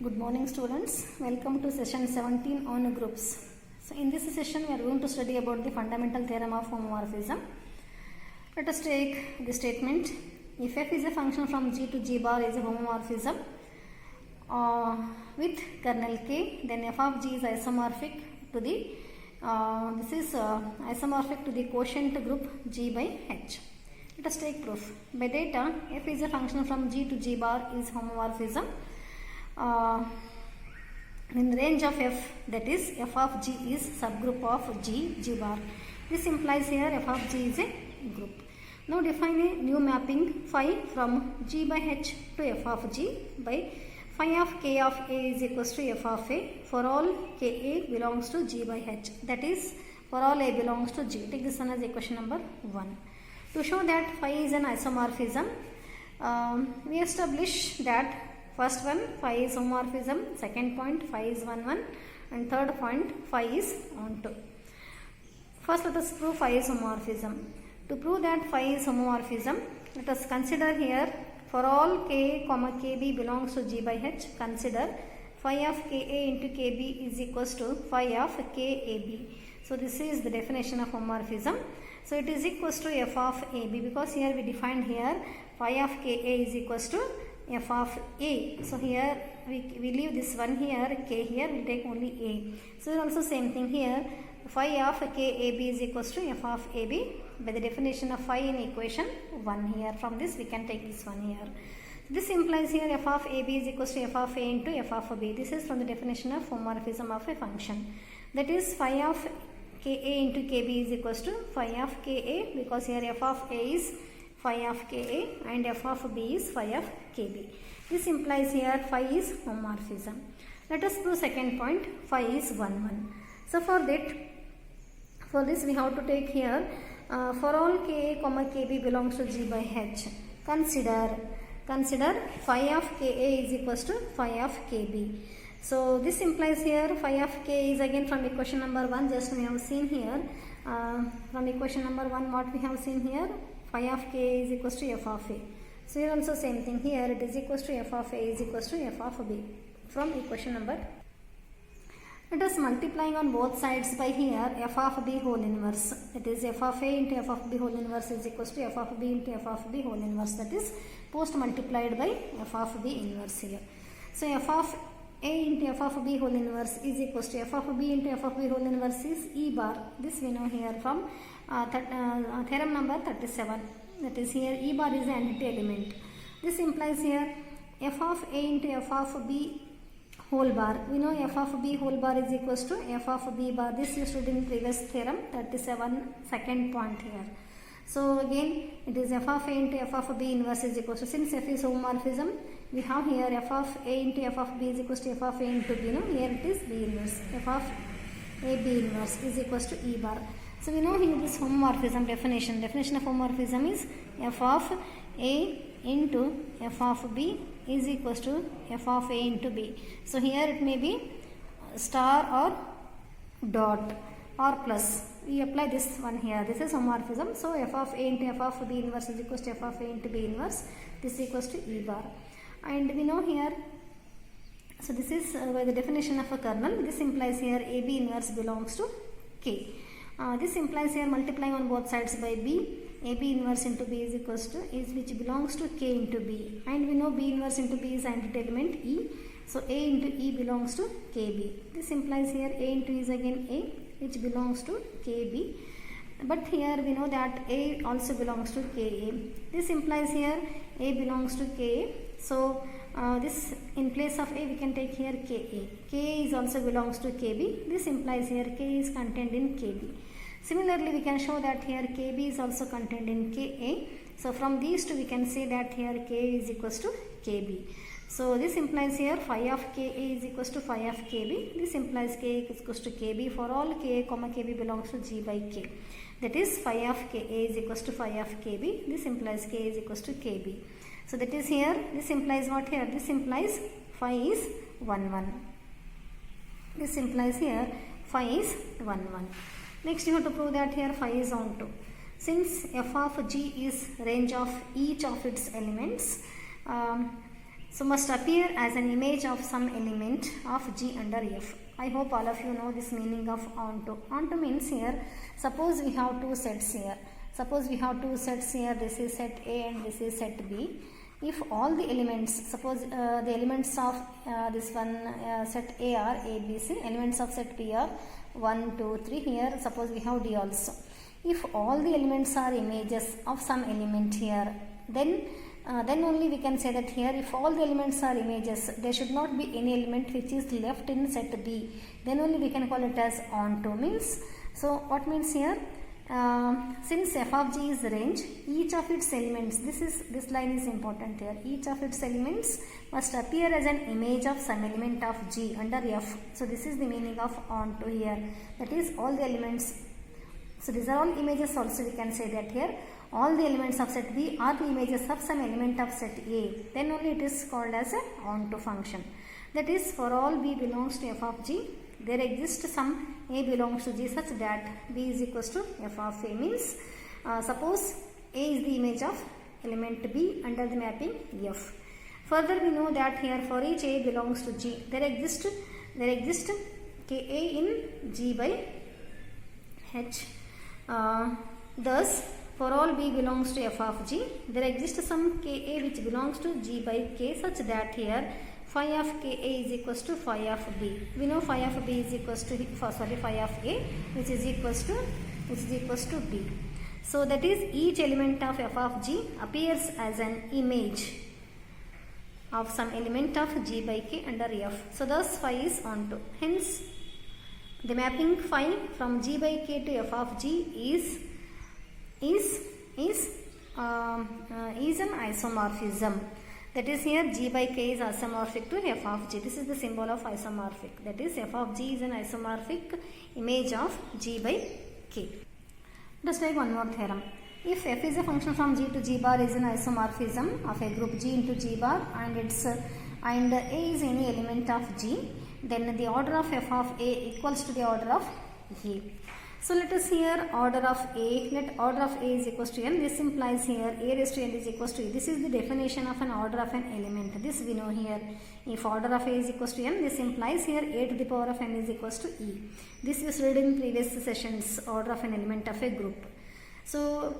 Good morning students, welcome to session 17 on groups. So in this session we are going to study about the fundamental theorem of homomorphism. Let us take the statement: if f is a function from g to g bar is a homomorphism with kernel k, then f of g is isomorphic to the isomorphic to the quotient group g by h. Let us take proof. By data, f is a function from g to g bar is homomorphism in the range of f, that is f of g is subgroup of g bar. This implies here f of g is a group. Now define a new mapping phi from g by h to f of g by phi of k of a is equals to f of a for all k a belongs to g by h, that is for all a belongs to g. Take this one as equation number 1. To show that phi is an isomorphism, we establish that first one phi is homomorphism, second point phi is 1 1, and third point phi is on 2. First let us prove phi is homomorphism. To prove that phi is homomorphism, let us consider here for all k comma kb belongs to g by h, consider phi of ka into kb is equals to phi of kab. So this is the definition of homomorphism. So it is equals to f of ab, because here we defined here phi of ka is equals to f of a. So here we leave this one here, k here, we take only a. So also same thing here, phi of kab is equals to f of ab by the definition of phi in equation 1 here. From this we can take this one here. This implies here f of ab is equals to f of a into f of b. This is from the definition of homomorphism of a function. That is phi of ka into kb is equals to phi of ka, because here f of a is phi of ka and f of b is phi of kb. This implies here phi is homomorphism. Let us prove second point, phi is 1 1. So for this we have to take here for all ka comma kb belongs to g by h, consider phi of ka is equals to phi of kb. So this implies here phi of k is again from equation number 1, just we have seen here from equation number 1 what we have seen here, phi of k is equals to f of a. So here also same thing, here it is equals to f of a is equals to f of b from equation number. Let us multiplying on both sides by here f of b whole inverse, that is f of a into f of b whole inverse is equals to f of b into f of b whole inverse, that is post multiplied by f of b inverse here. So f of a into f of b whole inverse is equals to f of b into f of b whole inverse is e bar. This we know here from theorem number 37, that is here e bar is the entity element. This implies here f of a into f of b whole bar. We know f of b whole bar is equals to f of b bar. This you studied in previous theorem 37, second point here. So again it is f of a into f of b inverse is equals to, since f is homomorphism, we have here f of a into f of b is equals to f of a into b. No, here it is b inverse, f of a b inverse is equals to e bar. So we know here this homomorphism definition of homomorphism is f of a into f of b is equals to f of a into b. So here it may be star or dot or plus. We apply this one here. This is homomorphism. So f of a into f of b inverse is equals to f of a into b inverse. This is equals to e bar. And we know here, so this is by the definition of a kernel. This implies here ab inverse belongs to k. This implies here multiplying on both sides by b, ab inverse into b is equals to is which belongs to k into b, and we know b inverse into b is entity element e, so a into e belongs to kb. This implies here a into e is again a, which belongs to kb, but here we know that a also belongs to ka. This implies here a belongs to ka, so this in place of a we can take here ka is also belongs to kb. This implies here k is contained in kb. Similarly we can show that here kb is also contained in ka. So from these two we can say that here k is equals to kb. So this implies here phi of ka is equals to phi of kb. This implies k is equals to kb for all ka comma kb belongs to g by k, that is phi of ka is equals to phi of kb. This implies k is equals to kb. So that is here, this implies what here? This implies phi is 1 1. This implies here phi is 1 1. Next you have to prove that here phi is on 2. Since f of g is range of each of its elements, So must appear as an image of some element of G under F. I hope all of you know this meaning of onto. Onto means here, suppose we have two sets here. Suppose we have two sets here, this is set A and this is set B. If all the elements, suppose the elements of this one set A are A, B, C, elements of set B are 1, 2, 3, here suppose we have D also. If all the elements are images of some element here, then only we can say that here if all the elements are images, there should not be any element which is left in set B. Then only we can call it as onto means. So what means here? Since f of g is the range, each of its elements, this line is important here, each of its elements must appear as an image of some element of g under f. So this is the meaning of onto here, that is all the elements. So these are all images also, we can say that here all the elements of set B are the images of some element of set A, then only it is called as a onto function. That is, for all B belongs to f of g, there exists some A belongs to G such that B is equals to f of A, means suppose A is the image of element B under the mapping F. Further we know that here for each A belongs to G, there exists Ka in G by H. Thus for all B belongs to f of G, there exists some Ka which belongs to G by K such that here phi of Ka is equals to phi of B. We know phi of B is equals to phi of A, which is equals to B. So that is, each element of f of G appears as an image of some element of G by K under F. So thus phi is onto. Hence the mapping phi from G by K to f of G is an isomorphism. That is, here G by K is isomorphic to f of G. This is the symbol of isomorphic. That is, f of G is an isomorphic image of G by K. Let us take one more theorem. If f is a function from G to G bar is an isomorphism of a group G into G bar and A is any element of G, then the order of f of A equals to the order of A. So let us here order of A, let order of A is equals to n. This implies here A raised to n is equals to E. This is the definition of an order of an element. This we know here. If order of A is equals to n, this implies here A to the power of n is equals to E. This was read in previous sessions, order of an element of a group. So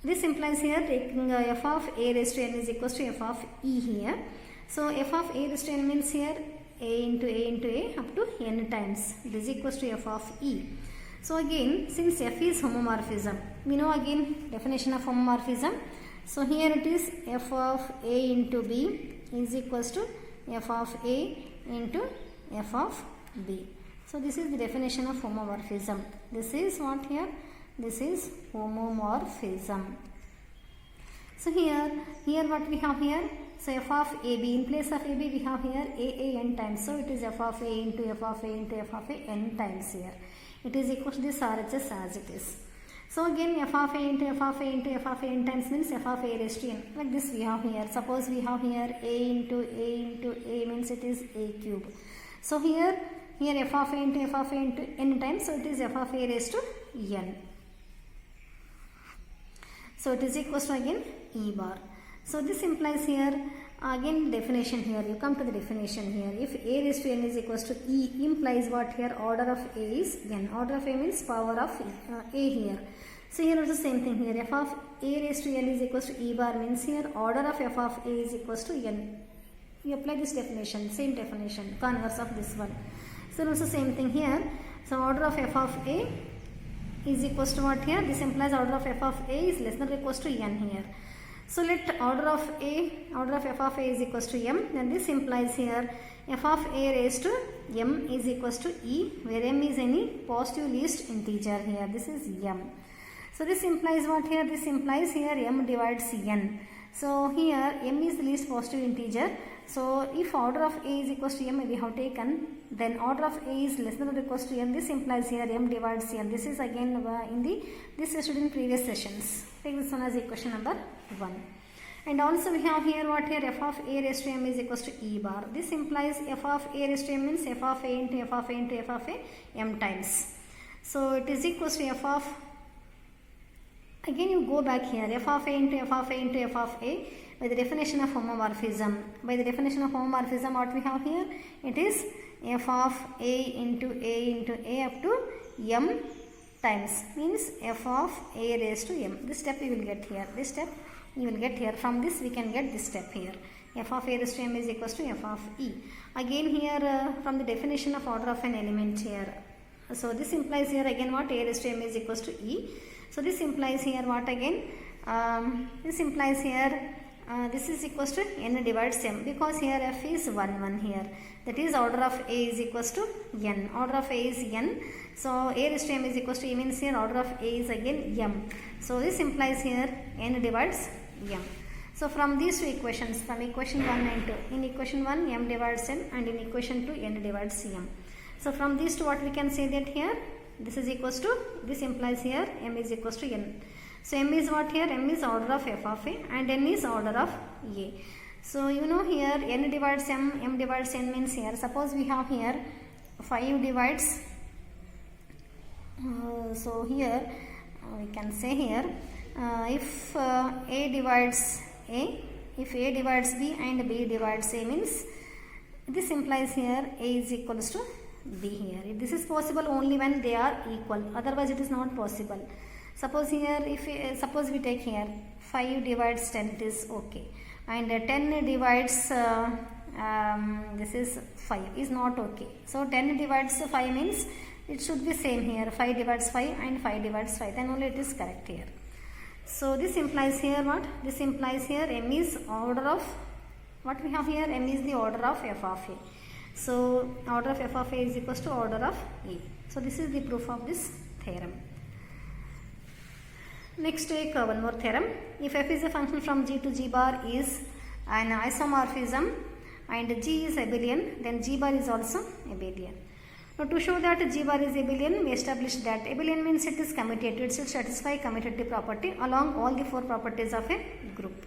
this implies here taking f of A raised to n is equals to f of E here. So f of A raised to n means here A into A up to n times. It is equals to f of E. So again, since f is homomorphism, we know again definition of homomorphism. So here it is f of A into B is equals to f of A into f of B. So this is the definition of homomorphism. This is what here? This is homomorphism. So here what we have here? So f of AB, in place of AB we have here A n times. So it is f of A into f of A into f of A n times here. It is equal to this RHS as it is. So again f of A into f of A into f of A n times means f of A raised to n. Like this we have here. Suppose we have here A into A means it is A cube. So here f of A into f of A into n times. So it is f of A raised to n. So it is equals to again E bar. So this implies here again definition here. You come to the definition here. If A raised to n is equals to E implies what here? Order of A is n. Order of A means power of A here. So here also same thing here. F of A raised to n is equals to E bar means here order of f of A is equals to n. You apply this definition, same definition, converse of this one. So also same thing here. So order of f of A is equals to what here? This implies order of f of A is less than or equals to n here. So let order of f of A is equals to m, then this implies here f of A raised to m is equals to E, where m is any positive least integer here. This is m. So this implies what here? This implies here m divides n. So here m is the least positive integer. So if order of A is equals to m we have taken, then order of A is less than or equals to n. This implies here m divides n. This is again this is in previous sessions. Take this one as equation number 1. And also we have here what here? F of A raised to m is equals to E bar. This implies f of A raised to m means f of A into f of A into f of A m times. So it is equals to f of, again you go back here, f of A into f of A into f of A. by the definition of homomorphism. By the definition of homomorphism, what we have here? It is f of a into a up to m times, means f of a raised to m. This step we will get here. This step you will get here. From this we can get this step here. F of a raised to m is equals to f of e. Again here from the definition of order of an element here. So this implies here again what? A raised to m is equals to e. So this implies here what again? This implies here this is equals to n divides m, because here f is 1 1 here. That is order of a is equals to n. Order of a is n. So a raised to m is equals to e, means here order of a is again m. So this implies here n divides m. So from these two equations, from equation 1 and 2, in equation 1 m divides n, and in equation 2 n divides m. So from these two what we can say that here this is equals to, this implies here m is equals to n. So m is what here? M is order of f of a and n is order of a. So you know here n divides m divides n means here, suppose we have here 5 divides, so here we can say here if a divides a, if a divides b and b divides a, means this implies here a is equals to b here. This is possible only when they are equal, otherwise it is not possible. Suppose here if suppose we take here 5 divides 10, it is okay, and 10 divides this is 5 is not okay. So 10 divides 5 means it should be same here, 5 divides 5 and 5 divides 5, then only it is correct here. So this implies here what? This implies here m is order of, what we have here, m is the order of f of a. So order of f of a is equals to order of a. So this is the proof of this theorem. Next take one more theorem. If f is a function from g to g bar is an isomorphism and g is abelian, then g bar is also abelian. Now to show that g bar is abelian, we established that abelian means it is commutative, it should satisfy commutative property along all the 4 properties of a group.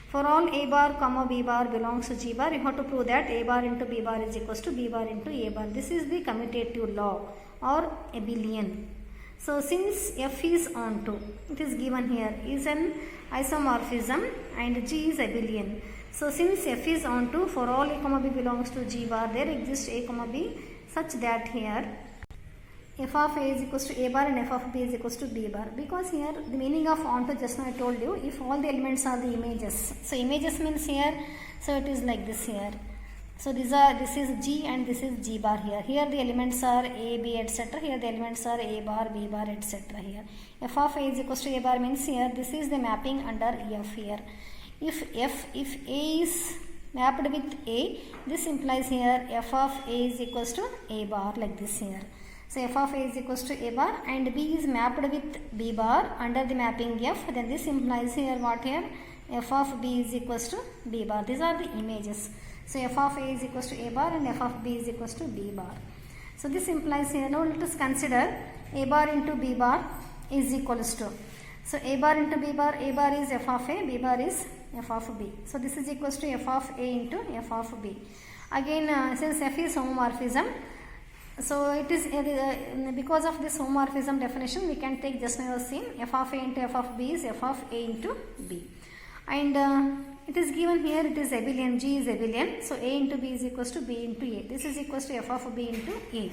For all a bar comma b bar belongs to g bar, you have to prove that a bar into b bar is equals to b bar into a bar. This is the commutative law or abelian. So since f is onto, it is given here, is an isomorphism and g is abelian. So since f is onto, for all a comma b belongs to g bar, there exists a comma b such that here f of a is equals to a bar and f of b is equals to b bar. Because here the meaning of onto, just now I told you, if all the elements are the images. So images means here, so it is like this here. So this is g and this is g bar here. Here the elements are a, b, etc. Here the elements are a bar, b bar, etc. Here f of a is equals to a bar means here this is the mapping under f here. If a is mapped with a, this implies here f of a is equals to a bar, like this here. So f of a is equals to a bar and b is mapped with b bar under the mapping f, then this implies here what here? F of b is equals to b bar. These are the images. So f of a is equals to a bar and f of b is equals to b bar. So this implies here, now let us consider a bar into b bar is equals to, so a bar into b bar, a bar is f of a, b bar is f of b. So this is equals to f of a into f of b. Again since f is homomorphism, so it is because of this homomorphism definition we can take just now seen f of a into f of b is f of a into b. And it is given here, it is abelian, g is abelian, so a into b is equals to b into a. This is equals to f of b into a.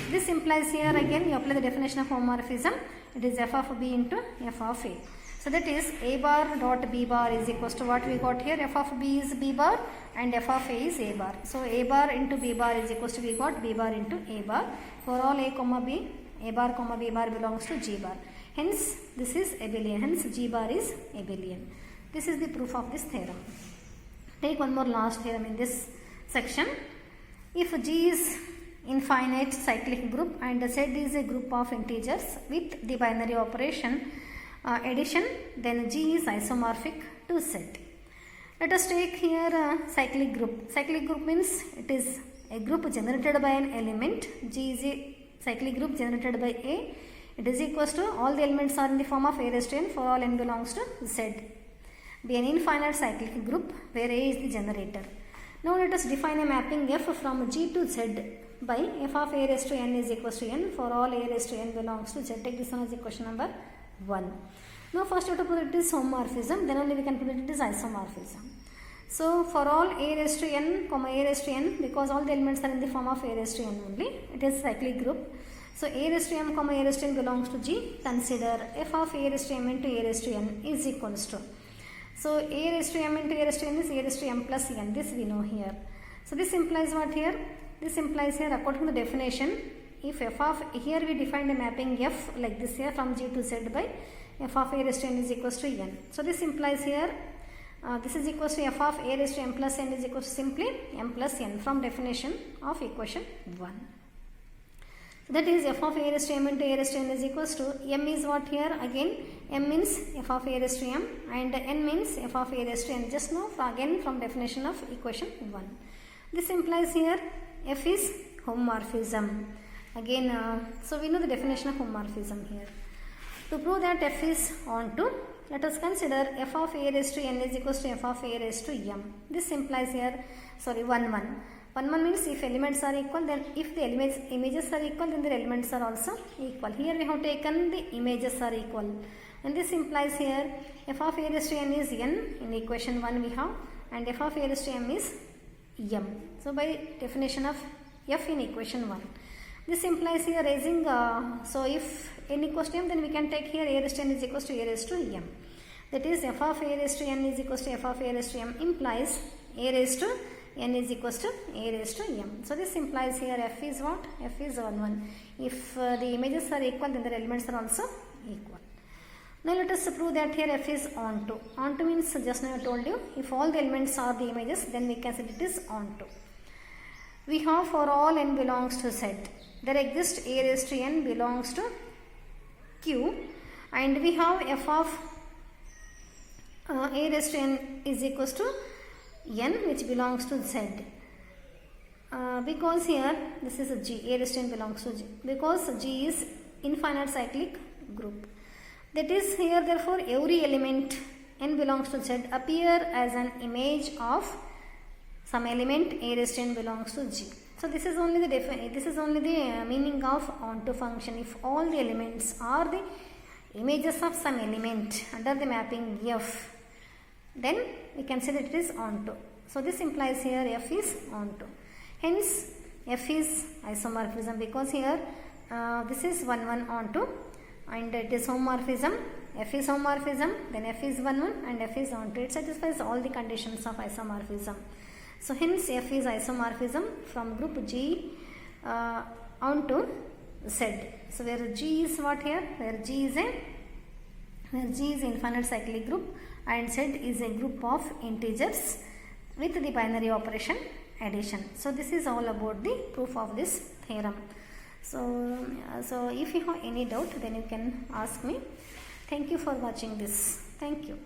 This implies here again you apply the definition of homomorphism, it is f of b into f of a. So that is a bar dot b bar is equals to what we got here, f of b is b bar and f of a is a bar. So a bar into b bar is equals to, we got b bar into a bar. For all a comma b, a bar comma b bar belongs to g bar. Hence this is abelian, hence g bar is abelian. This is the proof of this theorem. Take one more last theorem in this section. If G is infinite cyclic group and Z is a group of integers with the binary operation addition, then G is isomorphic to Z. Let us take here a cyclic group. Cyclic group means it is a group generated by an element. G is a cyclic group generated by A. It is equals to all the elements are in the form of a raised to n for all n belongs to Z. Be an infinite cyclic group where A is the generator. Now let us define a mapping f from G to Z by f of a raised to n is equals to n for all a raised to n belongs to Z. Take this one as equation number 1. Now first you have to prove it is homomorphism, then only we can prove it is isomorphism. So for all a raised to n, comma a raised to n, because all the elements are in the form of a raised to n only, it is cyclic group. So a raised to m, comma a raised to n belongs to G. Consider f of a raised to m into a raised to n is equals to. So a raised to m into a raised to n is a raised to m plus n. This we know here. So this implies what here? This implies here, according to the definition, if f of, here we defined a mapping f like this here from G to Z by f of a raised to n is equals to n. So this implies here, this is equals to f of a raised to m plus n is equals to simply m plus n from definition of equation 1. So that is f of a raised to m into a raised to n is equals to, m is what here? Again, m means f of a raised to m and n means f of a raised to n. Just know again from definition of equation 1. This implies here f is homomorphism. Again, so we know the definition of homomorphism here. To prove that f is onto, let us consider f of a raised to n is equals to f of a raised to m. This implies here, 1 1 means if elements are equal, then if the images are equal, then the elements are also equal. Here we have taken the images are equal. And this implies here f of a raised to n is n in equation 1 we have, and f of a raised to m is m. So by definition of f in equation 1. This implies here raising, so if n equals to m, then we can take here a raised to n is equals to a raised to m. That is f of a raised to n is equals to f of a raised to m implies a raised to n is equals to a raised to m. So this implies here f is what? F is 1 1. If the images are equal, then the elements are also equal. Now let us prove that here f is onto. Onto means, just now I told you, if all the elements are the images, then we can say it is onto. We have for all n belongs to Z, there exists a raised to n belongs to Q, and we have f of a raised to n is equals to n, which belongs to Z. Because here this is a G, a raised to n belongs to G, because G is infinite cyclic group. That is here, therefore every element n belongs to Z appear as an image of some element a raised to n belongs to G. So this is only the meaning of onto function. If all the elements are the images of some element under the mapping F, then we can say that it is onto. So this implies here f is onto. Hence f is isomorphism, because here this is 1 1 onto and it is homomorphism. F is homomorphism, then f is 1 1 and f is onto. It satisfies all the conditions of isomorphism. So hence f is isomorphism from group G onto Z. So where G is what here? Where G is infinite cyclic group and Z is a group of integers with the binary operation addition. So this is all about the proof of this theorem. So if you have any doubt, then you can ask me. Thank you for watching this. Thank you.